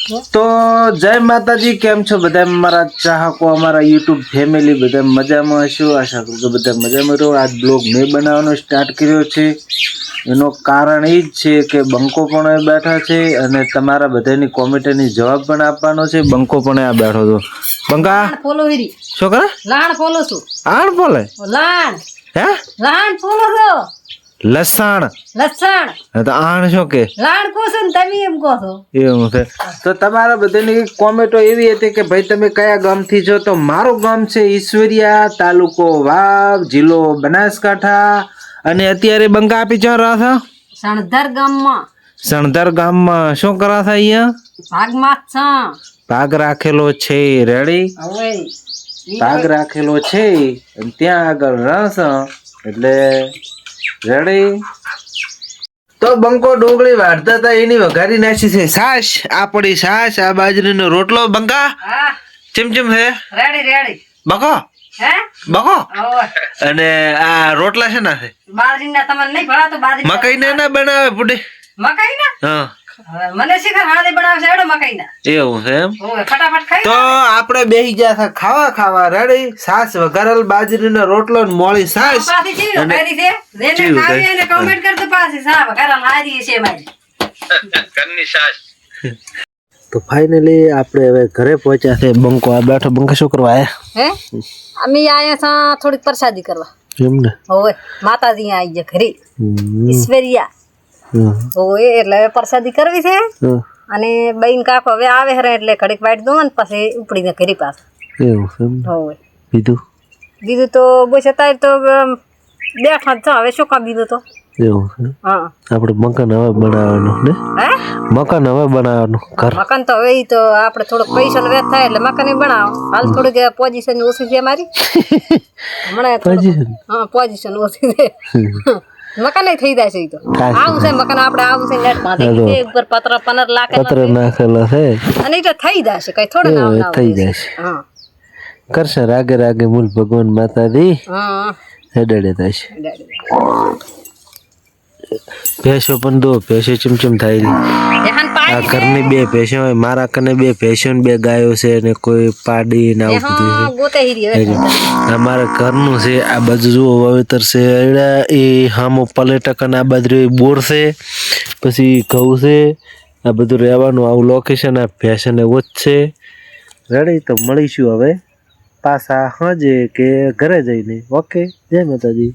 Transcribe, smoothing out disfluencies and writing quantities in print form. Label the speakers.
Speaker 1: તો જય માતાજી, કેમ છો બધા મારા ચાહકો, અમારા યુટ્યુબ ફેમિલી બધા મજામાં હશો? આશા કરું કે બધા મજામાં રહો। આજ બ્લોગ મેં બનાવવાનો સ્ટાર્ટ કર્યો છે, એનો કારણ એ જ છે કે બંકો પણ બેઠા છે અને તમારા બધાની કોમેન્ટની જવાબ પણ આપવાનો છે। બંકો પણ આ બેઠો હતો। બંકા શું કરે?
Speaker 2: લાણ ફોલો છું।
Speaker 1: આણ બોલે
Speaker 2: લાણ
Speaker 1: હે
Speaker 2: લાણ ફોલો છો?
Speaker 1: લસણ
Speaker 2: લસણ
Speaker 1: તો આણ શું કે
Speaker 2: લાણ કહો છો ને તમે એમ કહો છો?
Speaker 1: એવું છે। તો તમારા બધાની કોમેન્ટો એવી હતી કે ભાઈ તમે કયા ગામથી છો? તો મારું ગામ છે ઈશ્વરિયા, તાલુકો વાવ, જિલ્લો બનાસકાંઠા। અને અત્યારે બંકા આપી ચા રહ્યા હતા?
Speaker 2: સણધર ગામમાં।
Speaker 1: સણધર ગામમાં શું કરા હતા? અહીંયા
Speaker 2: ભાગમાં જ
Speaker 1: ભાગ રાખેલો છે। રેડી?
Speaker 2: હવે
Speaker 1: ભાગ રાખેલો છે અને ત્યાં આગળ રસ એટલે રેડી। તો બંકો ડુંગળી વાળતા હતા એની વઘારી નાખી છે છાશ। આ પડી છાશ, આ બાજરીનો રોટલો। બંકા
Speaker 2: હા
Speaker 1: ચમચમ છે
Speaker 2: રેડી રેડી
Speaker 1: બકો
Speaker 2: હે
Speaker 1: બકો
Speaker 2: ઓય
Speaker 1: અને આ રોટલા છે ના છે
Speaker 2: બાજરીના તમને નહીં ભણાતો બાજરી
Speaker 1: મકાઈ ના બનાવે પુડે
Speaker 2: મકાઈના
Speaker 1: હા
Speaker 2: મને શીખર હાડે બનાવશે એડો મકાઈના
Speaker 1: એવું છે એમ।
Speaker 2: ઓય ફટાફટ ખાઈ
Speaker 1: તો આપણે બેહી ગયા હતા ખાવા રેડી। છાશ વઘારેલ બાજરીનો રોટલો ને મોળી છાશ
Speaker 2: પાછી ચીવી વઘારી છે જેને ખાવી એને કમેન્ટ કરજો પાછી સા વઘારા હારી છે મારી
Speaker 3: ઘરની સાસ।
Speaker 1: તો ફાઇનલી આપણે હવે ઘરે પહોંચ્યા છે। બંકો આ બેઠો। બંકા શું કરવા આયા?
Speaker 2: હે અમે આયા છા થોડીક પ્રસાદી કરવા
Speaker 1: એમ ને?
Speaker 2: ઓય માતાજી આવી ગયા ઘરે ઈશ્વરિયા ઓય એટલે પ્રસાદી કરવી છે અને બઈન કાકો હવે આવે હરે એટલે ઘડીક વાટ દો ને પછી ઉપડીને ઘરે પાછા
Speaker 1: એવું છે એમ?
Speaker 2: ઓય
Speaker 1: બીજું
Speaker 2: તો બસ અત્યારે તો બેઠા જ છો હવે શું કામ બીજું તો
Speaker 1: એવું છે।
Speaker 2: હા
Speaker 1: આપણે મકાન હવે બનાવવાનું ને?
Speaker 2: હે
Speaker 1: મકાન હવે બનાવવાનું ઘર
Speaker 2: મકાન તો હવે ઈ તો આપણે થોડોક પૈસાનો વેત થાય એટલે મકાન બનાવો હાલ થોડીક પોઝિશન ઓછી છે મારી હમણાં હા પોઝિશન ઓછી છે મકાન થઈ જાય છે ઈ તો આવું છે મકાન આપણે આવું છે નેટ બાંધી છે ઉપર પતર
Speaker 1: નાખેલા છે
Speaker 2: અને ઈ તો થઈ જશે કઈ થોડું ના
Speaker 1: થઈ જશે।
Speaker 2: હા
Speaker 1: કરશે રાગે રાગે મૂલ ભગવાન માતાજી
Speaker 2: હા
Speaker 1: હેડે થશે। ભેંસો પણ દો ભેંસો ચમચમ થાય રહી। આ ઘરની બે ભેંસો હોય, મારા કને બે ભેંસો ને બે ગાયો છે અને કોઈ પાડી ને આવું બધું છે। અમારા ઘરનું છે। આ બાજુ જુઓ વાવેતર છે એ હામો પલેટક અને આ બાજુ બોર છે પછી ઘઉં છે આ બધું રહેવાનું આવું લોકેશન। આ ભેંસને વધશે રેડી। તો મળીશું હવે પાછા હાજે કે ઘરે જઈને। ઓકે, જય માતાજી।